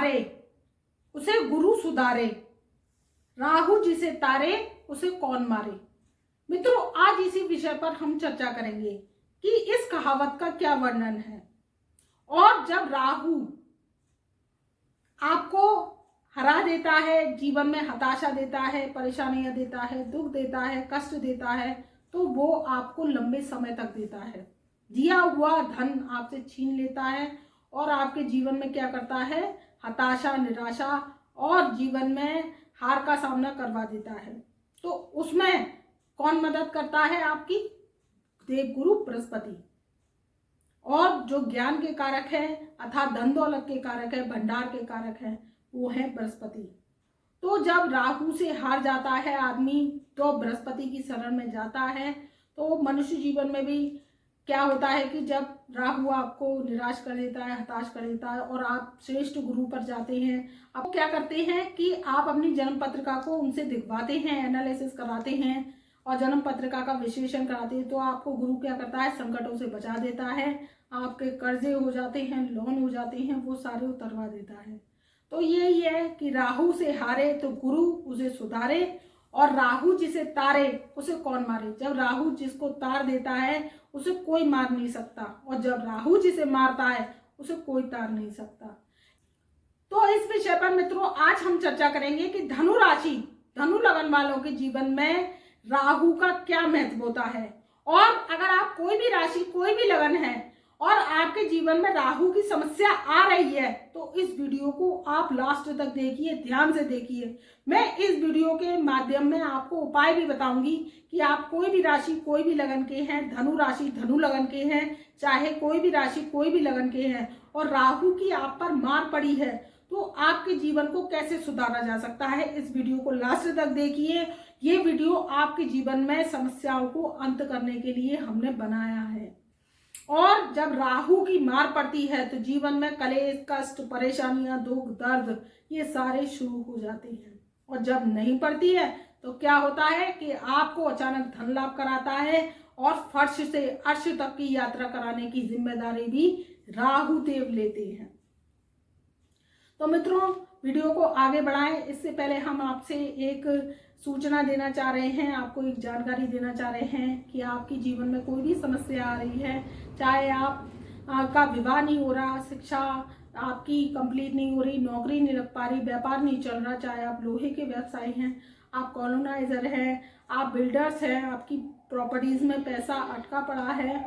हारे उसे गुरु सुधारे, राहु जिसे तारे उसे कौन मारे। मित्रों, आज इसी विषय पर हम चर्चा करेंगे कि इस कहावत का क्या वर्णन है। और जब राहु आपको हरा देता है, जीवन में हताशा देता है, परेशानियां देता है, दुख देता है, कष्ट देता है, तो वो आपको लंबे समय तक देता है। दिया हुआ धन आपसे छीन लेता है और आपके जीवन में क्या करता है, हताशा, निराशा और जीवन में हार का सामना करवा देता है। तो उसमें कौन मदद करता है आपकी? देवगुरु बृहस्पति। और जो ज्ञान के कारक है अर्थात धन दौलत के कारक है, भंडार के कारक है, वो है बृहस्पति। तो जब राहु से हार जाता है आदमी तो बृहस्पति की शरण में जाता है। तो मनुष्य जीवन में भी क्या होता है कि जब राहु आपको निराश कर देता है, हताश कर देता है और आप श्रेष्ठ गुरु पर जाते हैं, अब क्या करते हैं कि आप अपनी जन्म पत्रिका को उनसे दिखवाते हैं, एनालिसिस कराते हैं और जन्म पत्रिका का विश्लेषण कराते हैं। तो आपको गुरु क्या करता है, संकटों से बचा देता है, आपके कर्जे हो जाते हैं, लोन हो जाते हैं, वो सारे उतरवा देता है। तो यही है कि राहु से हारे तो गुरु उसे सुधारे और राहु जिसे तारे उसे कौन मारे। जब राहु जिसको तार देता है उसे कोई मार नहीं सकता और जब राहु जिसे मारता है उसे कोई तार नहीं सकता। तो इस विषय पर मित्रों आज हम चर्चा करेंगे कि धनु राशि, धनु लगन वालों के जीवन में राहु का क्या महत्व होता है। और अगर आप कोई भी राशि, कोई भी लगन है और आपके जीवन में राहु की समस्या आ रही है तो इस वीडियो को आप लास्ट तक देखिए, ध्यान से देखिए। मैं इस वीडियो के माध्यम में आपको उपाय भी बताऊंगी कि आप कोई भी राशि, कोई भी लगन के हैं, धनु राशि, धनु लगन के हैं, चाहे कोई भी राशि, कोई भी लगन के हैं और राहु की आप पर मार पड़ी है तो आपके जीवन को कैसे सुधारा जा सकता है। इस वीडियो को लास्ट तक देखिए। ये वीडियो आपके जीवन में समस्याओं को अंत करने के लिए हमने बनाया है। और जब राहु की मार पड़ती है तो जीवन में कलेश, कष्ट, परेशानियां, दुख, दर्द ये सारे शुरू हो जाते हैं। और जब नहीं पड़ती है तो क्या होता है कि आपको अचानक धन लाभ कराता है और फर्श से अर्श तक की यात्रा कराने की जिम्मेदारी भी राहु देव लेते हैं। तो मित्रों, वीडियो को आगे बढ़ाएं इससे पहले हम आपसे एक सूचना देना चाह रहे हैं, आपको एक जानकारी देना चाह रहे हैं कि आपके जीवन में कोई भी समस्या आ रही है, चाहे आपका विवाह नहीं हो रहा, शिक्षा आपकी कंप्लीट नहीं हो रही, नौकरी नहीं लग पा रही, व्यापार नहीं चल रहा, चाहे आप लोहे के व्यवसायी हैं, आप कॉलोनाइजर हैं, आप बिल्डर्स हैं, आपकी प्रॉपर्टीज में पैसा अटका पड़ा है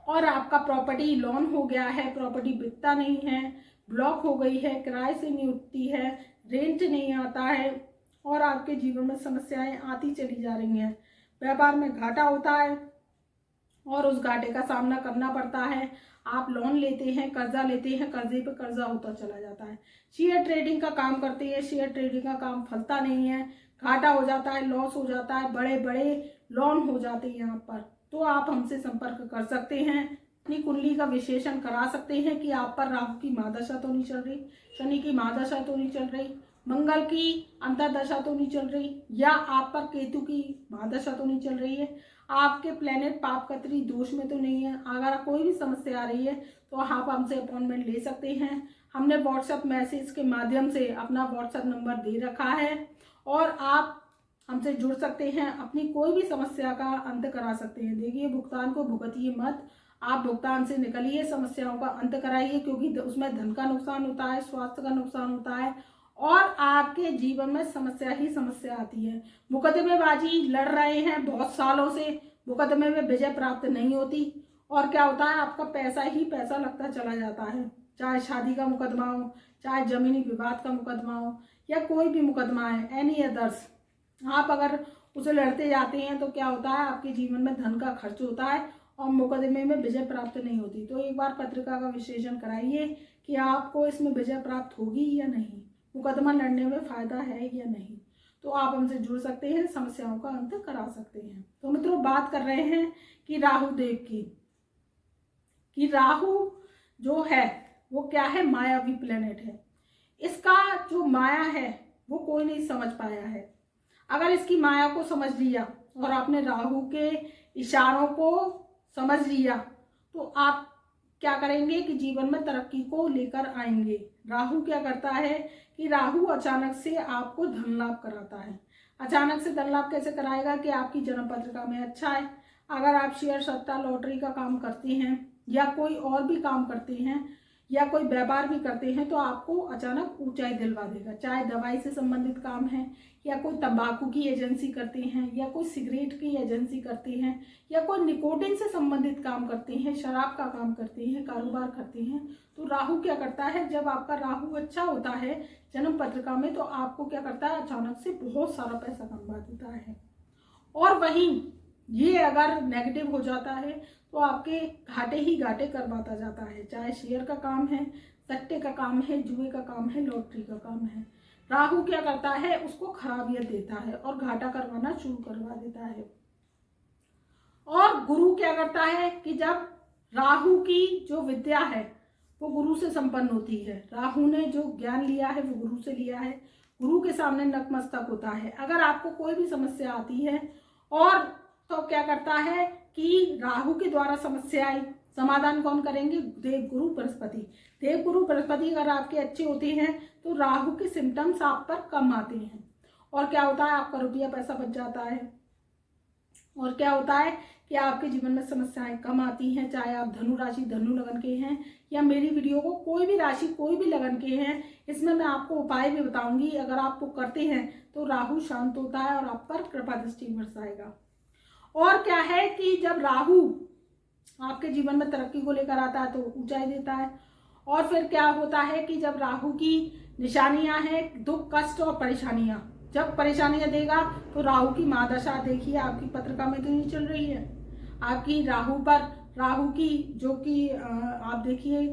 और आपका प्रॉपर्टी लोन हो गया है, प्रॉपर्टी बिकता नहीं है, ब्लॉक हो गई है, किराए से नहीं उठती है, रेंट नहीं आता है और आपके जीवन में समस्याएं आती चली जा रही हैं। व्यापार में घाटा होता है और उस घाटे का सामना करना पड़ता है। आप लोन लेते हैं, कर्जा लेते हैं, कर्जे पे कर्जा होता चला जाता है। शेयर ट्रेडिंग का काम करते हैं, शेयर ट्रेडिंग का काम फलता नहीं है, घाटा हो जाता है, लॉस हो जाता है, बड़े बड़े लोन हो जाते हैं यहाँ पर। तो आप हमसे संपर्क कर सकते हैं, अपनी कुंडली का विश्लेषण करा सकते हैं कि आप पर राहु की महादशा तो नहीं चल रही, शनि की महादशा तो नहीं चल रही, मंगल की अंतर्दशा तो नहीं चल रही या आप पर केतु की महादशा तो नहीं चल रही है, आपके प्लेनेट पापकत्री दोष में तो नहीं है। अगर कोई भी समस्या आ रही है तो आप हमसे अपॉइंटमेंट ले सकते हैं। हमने व्हाट्सएप मैसेज के माध्यम से अपना व्हाट्सएप नंबर दे रखा है और आप हमसे जुड़ सकते हैं, अपनी कोई भी समस्या का अंत करा सकते हैं। देखिए, भुगतान को भुगतिए मत, आप भुगतान से निकलिए, समस्याओं का अंत कराइए क्योंकि उसमें धन का नुकसान होता है, स्वास्थ्य का नुकसान होता है और आपके जीवन में समस्या ही समस्या आती है। मुकदमेबाजी लड़ रहे हैं बहुत सालों से, मुकदमे में विजय प्राप्त नहीं होती और क्या होता है, आपका पैसा ही पैसा लगता चला जाता है। चाहे शादी का मुकदमा हो, चाहे जमीनी विवाद का मुकदमा हो या कोई भी मुकदमा है, एनी अदर्स, आप अगर उसे लड़ते जाते हैं तो क्या होता है, आपके जीवन में धन का खर्च होता है और मुकदमे में विजय प्राप्त नहीं होती। तो एक बार पत्रिका का विश्लेषण कराइए कि आपको इसमें विजय प्राप्त होगी या नहीं, मुकदमा लड़ने में फायदा है या नहीं। तो आप हमसे जुड़ सकते हैं, समस्याओं का अंत करा सकते हैं। तो मित्रों, बात कर रहे हैं कि राहु देव की, कि राहु जो है वो क्या है, मायावी प्लेनेट है। इसका जो माया है वो कोई नहीं समझ पाया है। अगर इसकी माया को समझ लिया और आपने राहु के इशारों को समझ लिया तो आप क्या करेंगे कि जीवन में तरक्की को लेकर आएंगे। राहु क्या करता है कि राहु अचानक से आपको धन लाभ कराता है। अचानक से धन लाभ कैसे कराएगा कि आपकी जन्म पत्रिका में अच्छा है। अगर आप शेयर सट्टा लॉटरी का काम करते हैं या कोई और भी काम करते हैं या कोई व्यापार भी करते हैं तो आपको अचानक ऊंचाई दिलवा देगा। चाहे दवाई से संबंधित काम है या कोई तंबाकू की एजेंसी करते हैं या कोई सिगरेट की एजेंसी करते हैं या कोई निकोटिन से संबंधित काम करते हैं, शराब का काम करते हैं, कारोबार करते हैं, तो राहु क्या करता है, जब आपका राहु अच्छा होता है जन्म पत्रिका में तो आपको क्या करता है, अचानक से बहुत सारा पैसा कमा देता है। और वहीं ये अगर नेगेटिव हो जाता है तो आपके घाटे ही घाटे करवाता जाता है। चाहे शेयर का काम है, सट्टे का काम है, जुए का काम है, लॉटरी का काम है, राहु क्या करता है, उसको खराबियत देता है और घाटा करवाना शुरू करवा देता है। और गुरु क्या करता है कि जब राहु की जो विद्या है वो गुरु से संपन्न होती है, राहु ने जो ज्ञान लिया है वो गुरु से लिया है, गुरु के सामने नतमस्तक होता है। अगर आपको कोई भी समस्या आती है और तो क्या करता है कि राहु के द्वारा समस्याएं समाधान कौन करेंगे, देव गुरु बृहस्पति। देव गुरु बृहस्पति अगर आपके अच्छे होते हैं तो राहु के सिम्टम्स आप पर कम आते हैं और क्या होता है, आपका रुपया पैसा बच जाता है। और क्या होता है कि आपके जीवन में समस्याएं कम आती हैं। चाहे आप धनु राशि धनु लगन के हैं या मेरी वीडियो को कोई भी राशि कोई भी लगन के हैं, इसमें मैं आपको उपाय भी बताऊंगी। अगर आप वो करते हैं तो राहु शांत होता है और आप पर कृपा दृष्टि बरसाएगा। और क्या है कि जब राहु आपके जीवन में तरक्की को लेकर आता है तो ऊंचाई देता है। और फिर क्या होता है कि जब राहु की निशानियां हैं दुख कष्ट और परेशानियां, जब परेशानियां देगा तो राहु की महादशा देखिए आपकी पत्रिका में तो नहीं चल रही है, आपकी राहु पर राहु की जो कि आप देखिए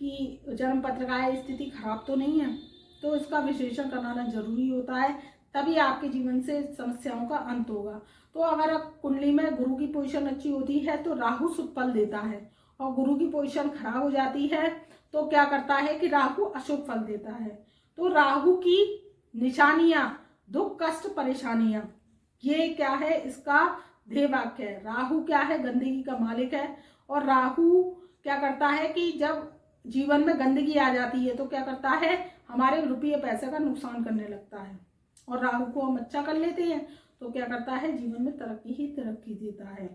कि जन्म पत्रिका स्थिति खराब तो नहीं है, तो इसका विश्लेषण कराना जरूरी होता है, तभी आपके जीवन से समस्याओं का अंत होगा। तो अगर कुंडली में गुरु की पोजीशन अच्छी होती है तो राहु शुभ फल देता है और गुरु की पोजीशन खराब हो जाती है तो क्या करता है कि राहु अशुभ फल देता है। तो राहु की निशानियां दुख कष्ट परेशानियां, ये क्या है, इसका ध्येय वाक्य है। राहु क्या है, गंदगी का मालिक है और राहु क्या करता है कि जब जीवन में गंदगी आ जाती है तो क्या करता है, हमारे रुपये पैसे का नुकसान करने लगता है। और राहु को हम अच्छा कर लेते हैं तो क्या करता है, जीवन में तरक्की ही तरक्की देता है।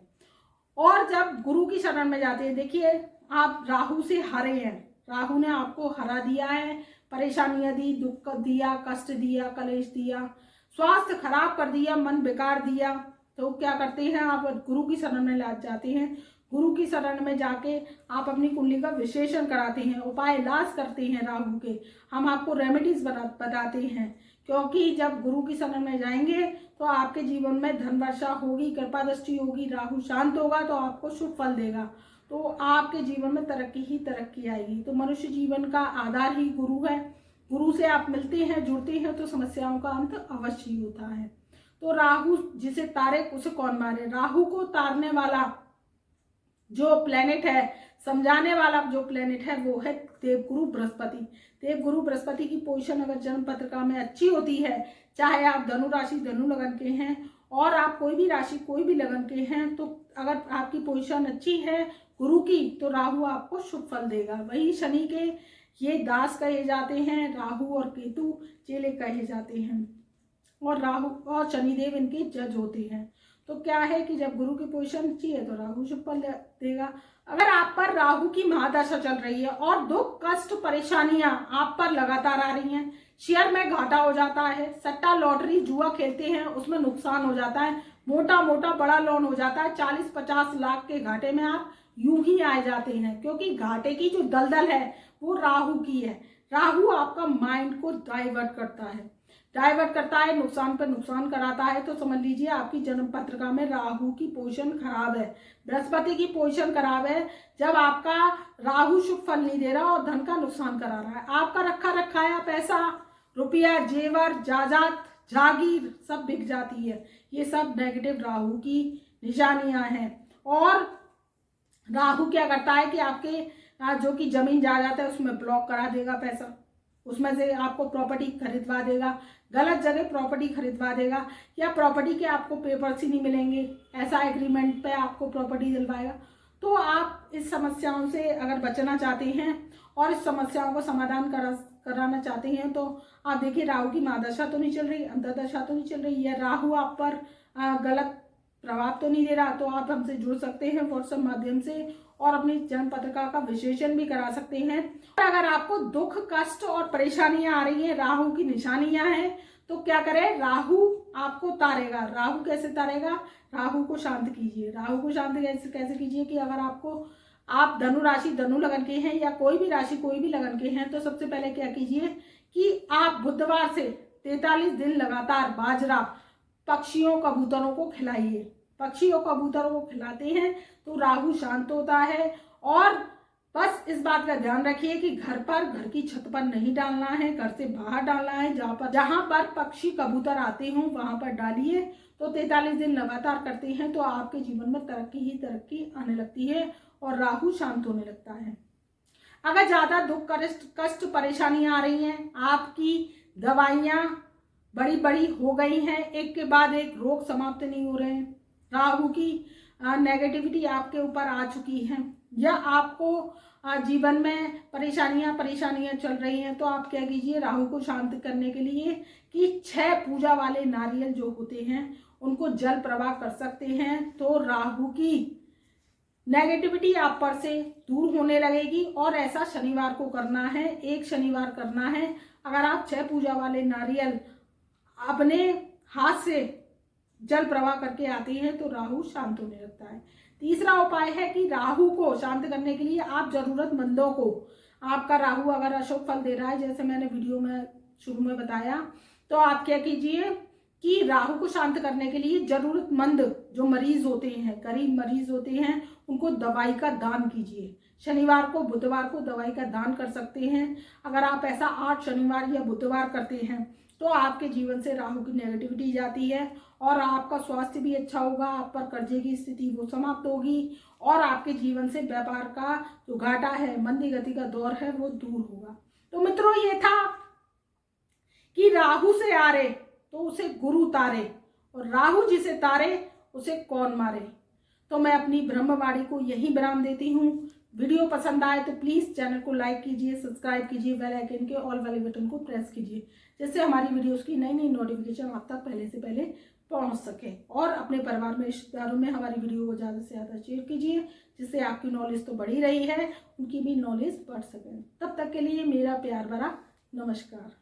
और जब गुरु की शरण में जाते हैं, देखिए आप राहु से हारे हैं, राहु ने आपको हरा दिया है, परेशानियां दी, दुख दिया, कष्ट दिया, कलेश दिया, स्वास्थ्य खराब कर दिया, मन बेकार दिया, तो क्या करते हैं, आप गुरु की शरण में जाते हैं। गुरु की शरण में जाके आप अपनी कुंडली का विश्लेषण कराते हैं, उपाय इलाज करते हैं राहु के, हम आपको रेमेडीज बताते हैं। क्योंकि जब गुरु की शरण में जाएंगे तो आपके जीवन में धन वर्षा होगी, कृपा दृष्टि होगी, राहु शांत होगा तो आपको शुभ फल देगा, तो आपके जीवन में तरक्की ही तरक्की आएगी। तो मनुष्य जीवन का आधार ही गुरु है, गुरु से आप मिलते हैं जुड़ते हैं तो समस्याओं का अंत अवश्य ही होता है। तो राहु जिसे तारे उसे कौन मारे, राहु को तारने वाला जो प्लेनेट है, समझाने वाला जो प्लेनेट है वो है देवगुरु बृहस्पति। देवगुरु बृहस्पति की पोजीशन अगर जन्म पत्रिका में अच्छी होती है, चाहे आप धनु राशि धनु लगन के हैं और आप कोई भी राशि कोई भी लगन के हैं, तो अगर आपकी पोजीशन अच्छी है गुरु की तो राहु आपको शुभ फल देगा। वही शनि के ये दास कहे जाते हैं, राहु और केतु चेले कहे जाते हैं और राहु और शनिदेव इनके जज होते हैं। तो क्या है कि जब गुरु की पोजीशन अच्छी है तो राहु शुभ फल देगा। अगर आप पर राहु की महादशा चल रही है और दुख कष्ट परेशानियां आप पर लगातार आ रही हैं, शेयर में घाटा हो जाता है, सट्टा लॉटरी जुआ खेलते हैं उसमें नुकसान हो जाता है, मोटा मोटा बड़ा लोन हो जाता है, 40-50 लाख के घाटे में आप यूं ही आ जाते हैं, क्योंकि घाटे की जो दलदल है वो राहु की है। राहु आपका माइंड को डाइवर्ट करता है, नुकसान पर नुकसान कराता है। तो समझ लीजिए आपकी जन्म पत्रिका में राहु की पोजीशन खराब है, बृहस्पति की पोजीशन खराब है। जब आपका राहु शुभ फल नहीं दे रहा और धन का नुकसान करा रहा है, आपका रखा रखाया पैसा, रुपया, जेवर, जायदाद, जागीर सब बिक जाती है। ये सब नेगेटिव राहु की निशानियां हैं। और राहु क्या करता है कि आपके जो कि जमीन जायदाद है उसमें ब्लॉक करा देगा पैसा, उसमें से आपको प्रॉपर्टी खरीदवा देगा, गलत जगह प्रॉपर्टी खरीदवा देगा, या प्रॉपर्टी के आपको पेपर्स ही नहीं मिलेंगे, ऐसा एग्रीमेंट पे आपको प्रॉपर्टी दिलवाएगा। तो आप इस समस्याओं से अगर बचना चाहते हैं और इस समस्याओं का समाधान कराना चाहते हैं तो आप देखिए, राहु की महादशा तो नहीं चल रही, अंतर्दशा तो नहीं चल रही, या राहु आप पर गलत प्रभाव तो नहीं दे रहा, तो आप हमसे जुड़ सकते हैं व्हाट्सएप माध्यम से और अपनी जन्म पत्रिका का विश्लेषण भी करा सकते हैं। और अगर आपको दुख, कष्ट और परेशानियां आ रही हैं, राहु की निशानियां हैं, तो क्या करें, राहु आपको तारेगा। राहु कैसे तारेगा, राहु को शांत कीजिए। राहु को शांत कैसे कीजिए कि अगर आप धनु राशि, धनु लगन के हैं या कोई भी राशि, कोई भी लगन के हैं, तो सबसे पहले क्या कीजिए कि आप बुधवार से 43 दिन लगातार बाजरा पक्षियों, कबूतरों को खिलाइए। पक्षियों, कबूतरों को खिलाते हैं तो राहु शांत होता है। और बस इस बात का ध्यान रखिए कि घर की छत पर नहीं डालना है, घर से बाहर डालना है। जहां पर पक्षी, कबूतर आते हों वहां पर डालिए। तो 43 दिन लगातार करते हैं तो आपके जीवन में तरक्की ही तरक्की आने लगती है और राहु शांत होने लगता है। अगर ज्यादा दुख, कष्ट, परेशानियां आ रही हैं, आपकी दवाइयां बड़ी बड़ी हो गई हैं, एक के बाद एक रोग समाप्त नहीं हो रहे हैं, राहु की नेगेटिविटी आपके ऊपर आ चुकी है, या आपको जीवन में परेशानियां चल रही हैं, तो आप क्या कीजिए, राहु को शांत करने के लिए कि 6 पूजा वाले नारियल जो होते हैं उनको जल प्रवाह कर सकते हैं, तो राहु की नेगेटिविटी आप पर से दूर होने लगेगी। और ऐसा शनिवार को करना है, एक शनिवार करना है। अगर आप 6 पूजा वाले नारियल अपने हाथ से जल प्रवाह करके आती है तो राहु शांत होने लगता है। तीसरा उपाय है कि राहु को शांत करने के लिए आप जरूरतमंदों को, आपका राहु अगर अशुभ फल दे रहा है, जैसे मैंने वीडियो में शुरू में बताया, तो आप क्या कीजिए कि राहु को शांत करने के लिए जरूरतमंद जो मरीज होते हैं, गरीब मरीज होते हैं, उनको दवाई का दान कीजिए। शनिवार को, बुधवार को दवाई का दान कर सकते हैं। अगर आप ऐसा 8 शनिवार या बुधवार करते हैं तो आपके जीवन से राहु की नेगेटिविटी जाती है और आपका स्वास्थ्य भी अच्छा होगा, आप पर कर्जे की स्थिति वो समाप्त होगी और आपके जीवन से व्यापार का जो घाटा है, मंदी गति का दौर है, वो दूर होगा। तो मित्रों, ये था कि राहु से आरे तो उसे गुरु तारे और राहु जिसे तारे उसे कौन मारे। तो मैं अपनी ब्रह्मवाणी को यही विराम देती हूँ। वीडियो पसंद आए तो प्लीज चैनल को लाइक कीजिए, सब्सक्राइब कीजिए, बेल आइकन के ऑल वाले बटन को प्रेस कीजिए, जिससे हमारी वीडियोस की नई नई नोटिफिकेशन आप तक पहले से पहले पहुंच सके। और अपने परिवार में, रिश्तेदारों में हमारी वीडियो को ज़्यादा से ज़्यादा शेयर कीजिए, जिससे आपकी नॉलेज तो बढ़ी रही है, उनकी भी नॉलेज बढ़ सके। तब तक के लिए मेरा प्यार भरा नमस्कार।